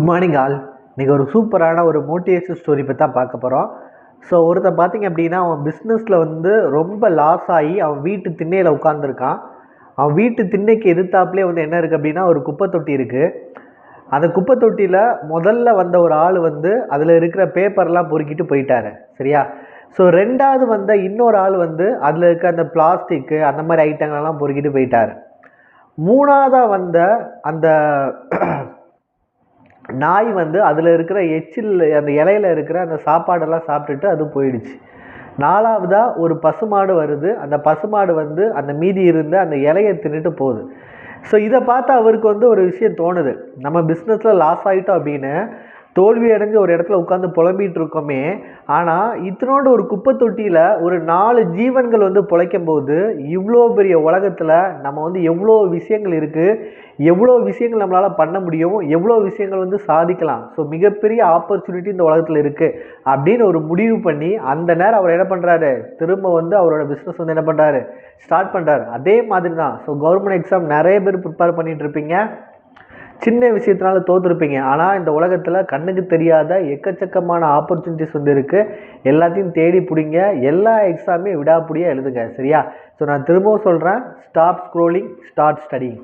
Good morning all. இன்றைக்கி ஒரு சூப்பரான ஒரு மோட்டிவேஷன் ஸ்டோரி பற்றி தான் பார்க்க போகிறோம். ஸோ ஒருத்தன் பார்த்திங்க அப்படின்னா, அவன் பிஸ்னஸில் வந்து ரொம்ப லாஸ் ஆகி அவன் வீட்டு திண்ணையில் உட்காந்துருக்கான். அவன் வீட்டு திண்ணைக்கு எதிர்த்தாப்புலேயே வந்து என்ன இருக்குது அப்படின்னா, ஒரு குப்பை தொட்டி இருக்குது. அந்த குப்பை தொட்டியில் முதல்ல வந்த ஒரு ஆள் வந்து அதில் இருக்கிற பேப்பர்லாம் பொறுக்கிட்டு போயிட்டாரு, சரியா? ஸோ ரெண்டாவது வந்த இன்னொரு ஆள் வந்து அதில் இருக்க அந்த பிளாஸ்டிக்கு அந்த மாதிரி ஐட்டங்களெல்லாம் பொறுக்கிட்டு போயிட்டார். மூணாவதாக வந்த அந்த நாய் வந்து அதில் இருக்கிற எச்சில் அந்த இலையில் இருக்கிற அந்த சாப்பாடெல்லாம் சாப்பிட்டுட்டு அது போயிடுச்சு. நாலாவதாக ஒரு பசுமாடு வருது. அந்த பசுமாடு வந்து அந்த மீதி இருந்த அந்த இலையை தின்னுட்டு போகுது. ஸோ இதை பார்த்து அவருக்கு வந்து ஒரு விஷயம் தோணுது, நம்ம பிஸ்னஸில் லாஸ் ஆகிட்டோம் அப்படின்னு தோல்வி அடைஞ்சு ஒரு இடத்துல உட்காந்து புலம்பிகிட்டு இருக்கோமே, ஆனால் இத்தனோண்டு ஒரு குப்பை தொட்டியில் ஒரு 4 ஜீவன்கள் வந்து பிழைக்கும் போது இவ்வளோ பெரிய உலகத்தில் நம்ம வந்து எவ்வளோ விஷயங்கள் இருக்குது, எவ்வளோ விஷயங்கள் நம்மளால் பண்ண முடியும், எவ்வளோ விஷயங்கள் வந்து சாதிக்கலாம். ஸோ மிகப்பெரிய ஆப்பர்ச்சுனிட்டி இந்த உலகத்தில் இருக்குது அப்படின்னு ஒரு முடிவு பண்ணி அந்த நேரம் அவர் என்ன பண்ணுறாரு, திரும்ப வந்து அவரோட பிஸ்னஸ் வந்து என்ன பண்ணுறாரு, ஸ்டார்ட் பண்ணுறாரு. அதே மாதிரி தான். ஸோ கவர்மெண்ட் எக்ஸாம் நிறைய பேர் ப்ரிப்பேர் பண்ணிகிட்டு இருப்பீங்க, சின்ன விஷயத்தினால தோற்றுருப்பீங்க. ஆனால் இந்த உலகத்தில் கண்ணுக்கு தெரியாத எக்கச்சக்கமான ஆப்பர்ச்சுனிட்டிஸ் வந்து இருக்குது. எல்லாத்தையும் தேடி பிடிங்க. எல்லா எக்ஸாமே விடாப்பிடியாக எழுதுங்க, சரியா? ஸோ நான் திரும்பவும் சொல்கிறேன், ஸ்டாப் ஸ்க்ரோலிங், ஸ்டார்ட் ஸ்டடிங்.